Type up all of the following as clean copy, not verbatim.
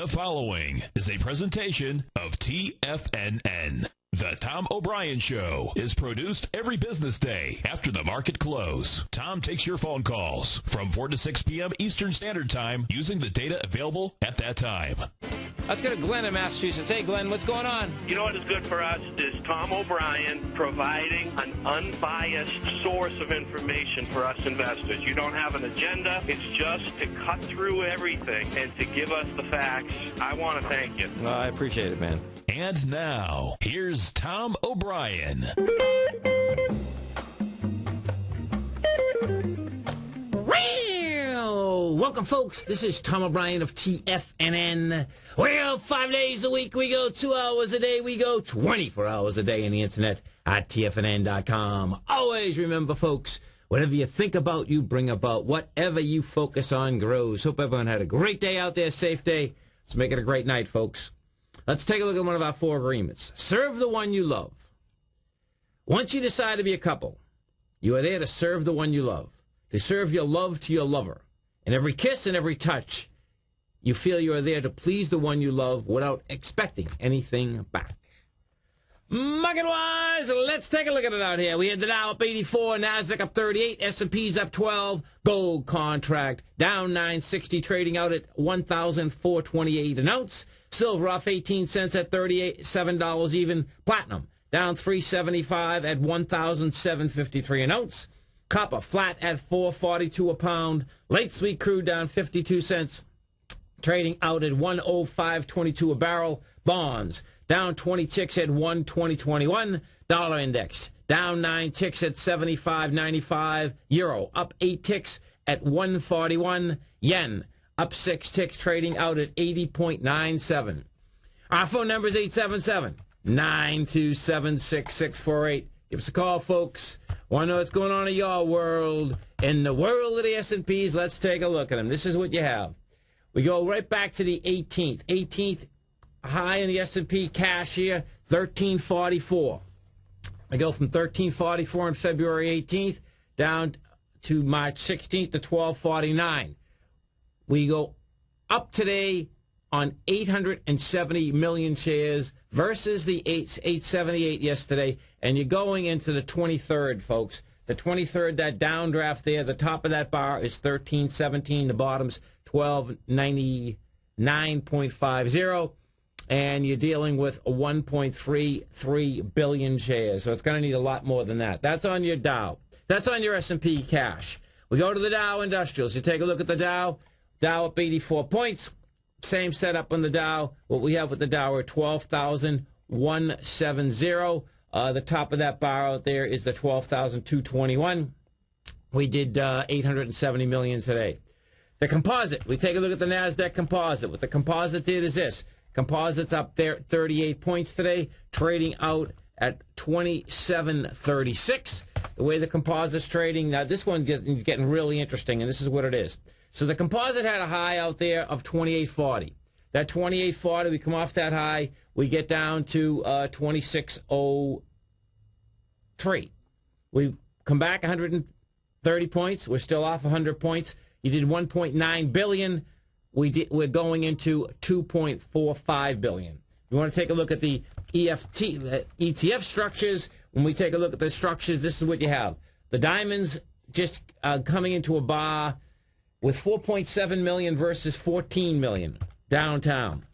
The following is a presentation of TFNN. The Tom O'Brien Show is produced every business day after the market close. Tom takes your phone calls from 4 to 6 p.m. Eastern Standard Time using the data available at that time. Let's go to Glenn in Massachusetts. Hey, Glenn, what's going on? You know what is good for us is Tom O'Brien providing an unbiased source of information for us investors. You don't have an agenda. It's just to cut through everything and to give us the facts. I want to thank you. Well, I appreciate it, man. And now, here's Tom O'Brien. Welcome, folks. This is Tom O'Brien of TFNN. Well, 5 days a week we go, 2 hours a day we go, 24 hours a day on the internet at TFNN.com. Always remember, folks, whatever you think about, you bring about. Whatever you focus on grows. Hope everyone had a great day out there, safe day. Let's make it a great night, folks. Let's take a look at one of our 4 agreements. Serve the one you love. Once you decide to be a couple, you are there to serve the one you love, to serve your love to your lover. And every kiss and every touch, you feel you are there to please the one you love without expecting anything back. Market-wise, let's take a look at it out here. We had the Dow up 84, NASDAQ up 38, S&P's up 12, gold contract down 960, trading out at $1,428 an ounce. Silver off 18 cents at $37 even. Platinum down 375 at $1,753 an ounce. Copper flat at $4.42 a pound. Light sweet crude down 52 cents, trading out at $105.22 a barrel. Bonds down 20 ticks at 120.21. Dollar index down 9 ticks at 75.95. Euro up 8 ticks at 141. Yen up 6 ticks, trading out at 80.97. Our phone number is 877-927-6648. Give us a call, folks. Want to know what's going on in your world? In the world of the S&Ps, let's take a look at them. This is what you have. We go right back to the 18th. 18th high in the S&P cash here, 1344. I go from 1344 on February 18th down to March 16th to 1249. We go up today on 870 million shares versus the 878 yesterday, and you're going into the 23rd, folks. The 23rd, that downdraft there, the top of that bar is 1317, the bottom's 1299.50, and you're dealing with 1.33 billion shares, so it's going to need a lot more than that. That's on your Dow. That's on your S&P cash. We go to the Dow Industrials. You take a look at the Dow. Dow up 84 points. Same setup on the Dow. What we have with the Dow are 12,170. The top of that bar out there is the 12,221. We did 870 million today. The composite. We take a look at the NASDAQ composite. What the composite did is this. Composite's up there 38 points today, trading out at 2736. The way the composite's trading, now this one is getting really interesting, and this is what it is. So the composite had a high out there of 2840. That 2840, we come off that high, we get down to 2603. We come back 130 points. We're still off 100 points. You did 1.9 billion. We're going into 2.45 billion. You want to take a look at the ETF structures. When we take a look at the structures, this is what you have. The diamonds just coming into a bar with 4.7 million versus 14 million downtown.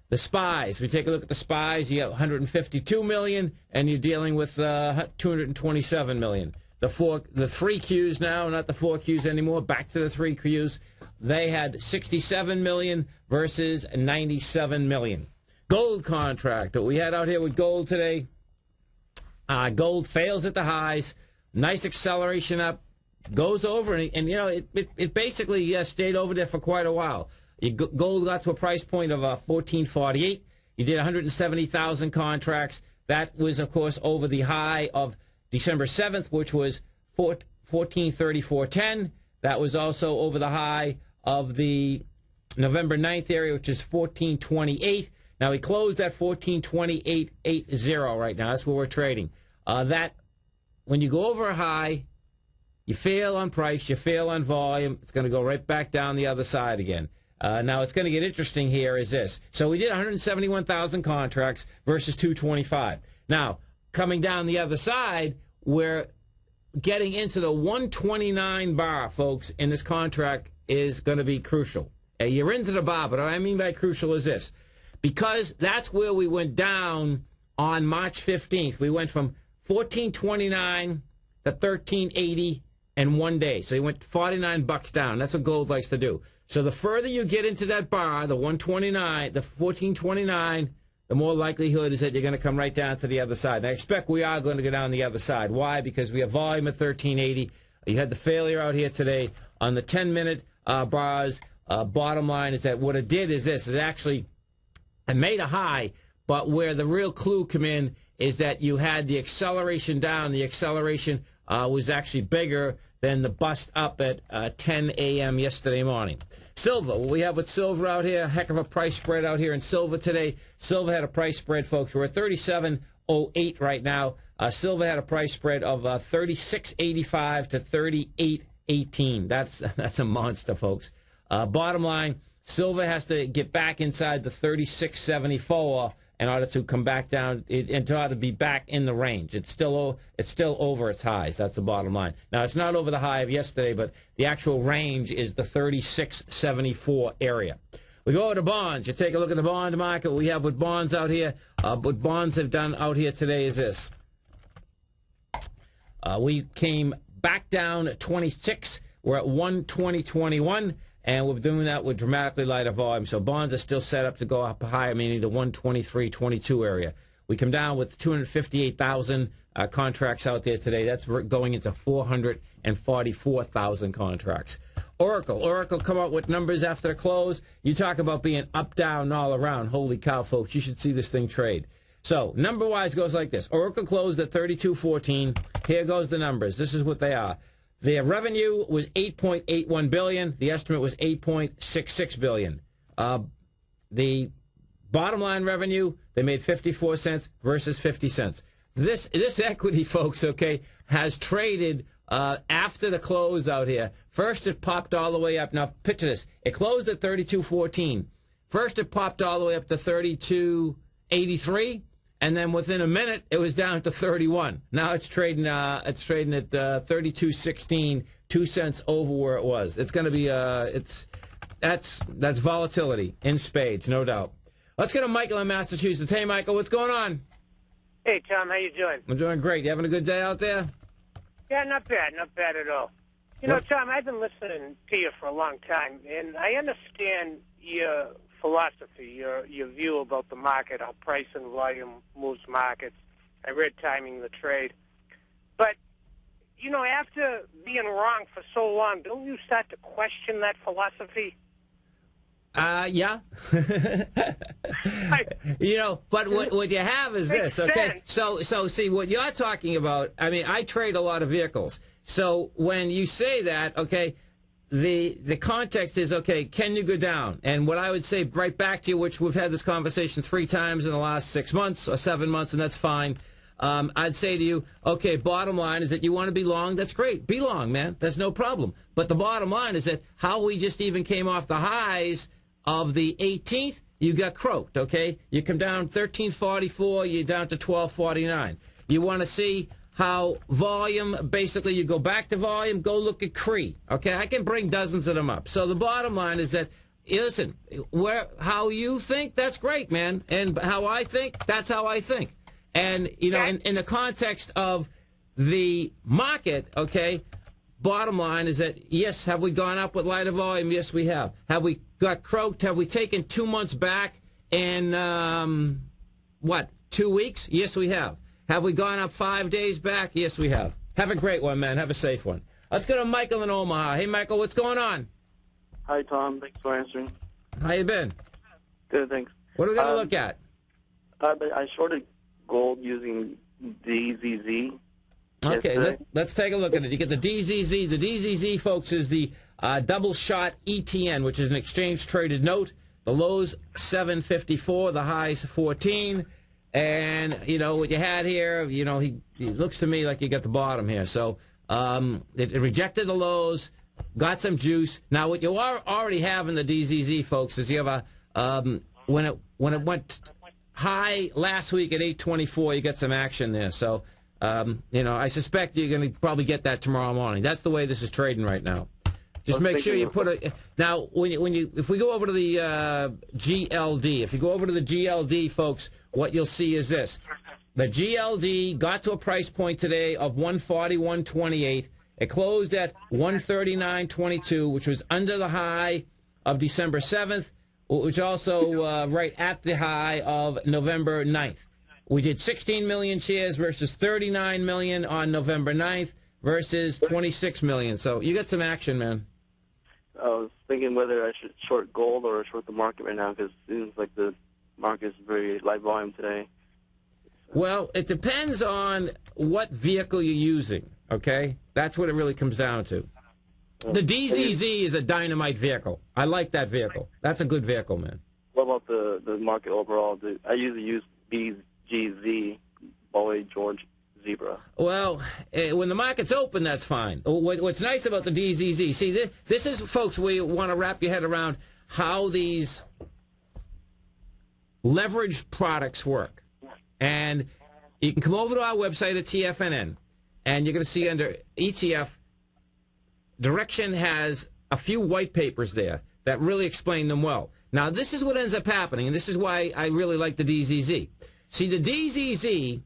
The SPYs, we take a look at the SPYs, you have 152 million, and you're dealing with 227 million. The 3 Qs now, not the 4 Qs anymore, back to the 3 Qs. They had 67 million versus 97 million. Gold contract, what we had out here with gold today, gold fails at the highs, nice acceleration up, goes over, and you know, it basically stayed over there for quite a while. Gold got to a price point of 1448. You did 170,000 contracts. That was, of course, over the high of December 7th, which was 1434.10. That was also over the high of the November 9th area, which is 1428. Now, we closed at 1428.80 right now. That's where we're trading. That, when you go over a high, you fail on price, you fail on volume, it's going to go right back down the other side again. Now, it's going to get interesting here is this. So we did 171,000 contracts versus 225. Now, coming down the other side, we're getting into the 129 bar, folks, in this contract is going to be crucial. You're into the bar, but what I mean by crucial is this. Because that's where we went down on March 15th. We went from 1429 to 1380 in 1 day. So you went $49 down. That's what gold likes to do. So the further you get into that bar, the 129, the 1429, the more likelihood is that you're going to come right down to the other side. And I expect we are going to go down the other side. Why? Because we have volume at 1380. You had the failure out here today on the 10-minute bars. Bottom line is that what it did is this. It actually made a high, but where the real clue come in is that you had the acceleration down. The acceleration was actually bigger than the bust up at 10 a.m. yesterday morning. Silver, what we have with silver out here, heck of a price spread out here in silver today. Silver had a price spread, folks. We're at 37.08 right now. Silver had a price spread of 36.85 to 38.18. That's a monster, folks. Bottom line, silver has to get back inside the 36.74 in order to come back down, in order to be back in the range. It's still over its highs. That's the bottom line. Now, it's not over the high of yesterday, but the actual range is the 36.74 area. We go over to bonds. You take a look at the bond market. What we have with bonds out here, what bonds have done out here today is this. We came back down at 26. We're at 120.21. And we're doing that with dramatically lighter volume. So bonds are still set up to go up higher, meaning the 123.22 area. We come down with 258,000 contracts out there today. That's going into 444,000 contracts. Oracle come out with numbers after the close. You talk about being up, down, all around. Holy cow, folks. You should see this thing trade. So number-wise goes like this. Oracle closed at 32.14. Here goes the numbers. This is what they are. Their revenue was $8.81 billion. The estimate was $8.66 billion. The bottom line revenue, they made 54 cents versus 50 cents. This equity, folks, okay, has traded after the close out here. First, it popped all the way up. Now, picture this. It closed at 32.14. First, it popped all the way up to 32.83. And then within a minute, it was down to 31. Now it's trading at 32.16, 2 cents over where it was. It's going to be that's volatility in spades, no doubt. Let's go to Michael in Massachusetts. Hey, Michael, what's going on? Hey, Tom, how you doing? I'm doing great. You having a good day out there? Yeah, not bad at all. You know, Tom, I've been listening to you for a long time, and I understand your philosophy, your view about the market, how price and volume moves markets. I read Timing the Trade. But, you know, after being wrong for so long, don't you start to question that philosophy? Yeah. You know, but what you have is this, okay? So see, what you're talking about, I mean, I trade a lot of vehicles. So when you say that, okay, the context is, okay, can you go down? And what I would say right back to you, which we've had this conversation 3 times in the last 6 months or 7 months, and that's fine. I'd say to you, okay, bottom line is that you want to be long. That's great. Be long, man. That's no problem. But the bottom line is that how we just even came off the highs of the 18th, you got croaked, okay? You come down 13.44, you're down to 12.49. You want to see how volume, basically you go back to volume, go look at CRE, okay? I can bring dozens of them up. So the bottom line is that, listen, how you think, that's great, man. And how I think, that's how I think. And, you know, in the context of the market, okay, bottom line is that, yes, have we gone up with lighter volume? Yes, we have. Have we got croaked? Have we taken 2 months back in, 2 weeks? Yes, we have. Have we gone up 5 days back? Yes, we have. Have a great one, man. Have a safe one. Let's go to Michael in Omaha. Hey, Michael, what's going on? Hi, Tom. Thanks for answering. How you been? Good, thanks. What are we going to look at? I shorted gold using DZZ. Okay, let's take a look at it. You get the DZZ. The DZZ, folks, is the double shot ETN, which is an exchange-traded note. The lows 754, the highs 14. And, you know, what you had here, you know, it looks to me like you got the bottom here. So it rejected the lows, got some juice. Now, what you already have in the DZZ, folks, is you have a when it went high last week at 824, you got some action there. So, I suspect you're going to probably get that tomorrow morning. That's the way this is trading right now. Just make sure you put a. Now, if we go over to the GLD, if you go over to the GLD, folks, what you'll see is this: the GLD got to a price point today of 141.28. It closed at 139.22, which was under the high of December 7th, which also right at the high of November 9th. We did 16 million shares versus 39 million on November 9th versus 26 million. So you got some action, man. I was thinking whether I should short gold or short the market right now, because it seems like the market is very light volume today. Well, it depends on what vehicle you're using, okay? That's what it really comes down to. The DZZ is a dynamite vehicle. I like that vehicle. That's a good vehicle, man. What about the market overall? I usually use BGZ, Boy George Zebra. Well, when the market's open, that's fine. What's nice about the DZZ, see, this is, folks, where you want to wrap your head around how these leveraged products work. And you can come over to our website at TFNN, and you're going to see under ETF, Direction has a few white papers there that really explain them well. Now, this is what ends up happening, and this is why I really like the DZZ. See, the DZZ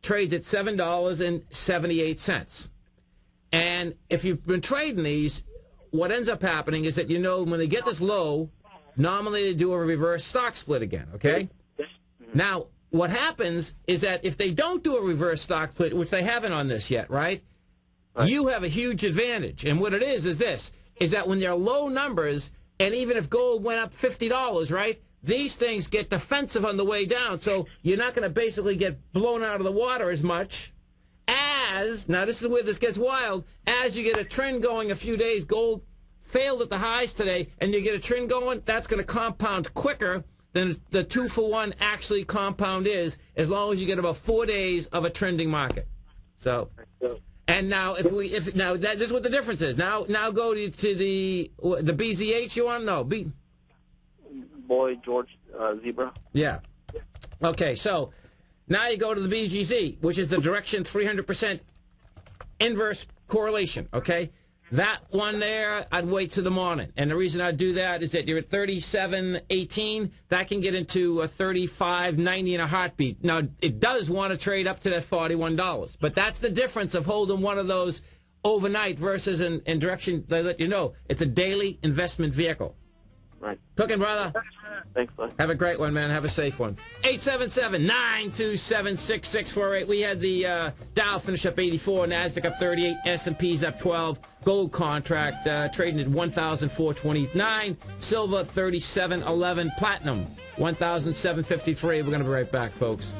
trades at $7.78. And if you've been trading these, what ends up happening is that, when they get this low, normally they do a reverse stock split again, okay? Now, what happens is that if they don't do a reverse stock split, which they haven't on this yet, right? You have a huge advantage. And what it is this, is that when they're low numbers, and even if gold went up $50, right, these things get defensive on the way down. So you're not going to basically get blown out of the water as much as, now this is where this gets wild, as you get a trend going a few days. Gold failed at the highs today, and you get a trend going, that's going to compound quicker than the 2-for-1 actually compound is, as long as you get about 4 days of a trending market. So, and now this is what the difference is. Now go to the BZH. You want to know? Boy George Zebra. Yeah. Okay, so now you go to the BGZ, which is the Direction 300% inverse correlation. Okay. That one there, I'd wait till the morning. And the reason I'd do that is that you're at 37.18. That can get into a 35.90 in a heartbeat. Now, it does want to trade up to that $41. But that's the difference of holding one of those overnight versus in Direction. They let you know it's a daily investment vehicle. Right. Cooking, brother. Thanks, bud. Have a great one, man. Have a safe one. 877-927-6648. We had the Dow finish up 84, NASDAQ up 38, S&P's up 12. Gold contract trading at 1,429. Silver 37.11. Platinum 1,753. We're going to be right back, folks.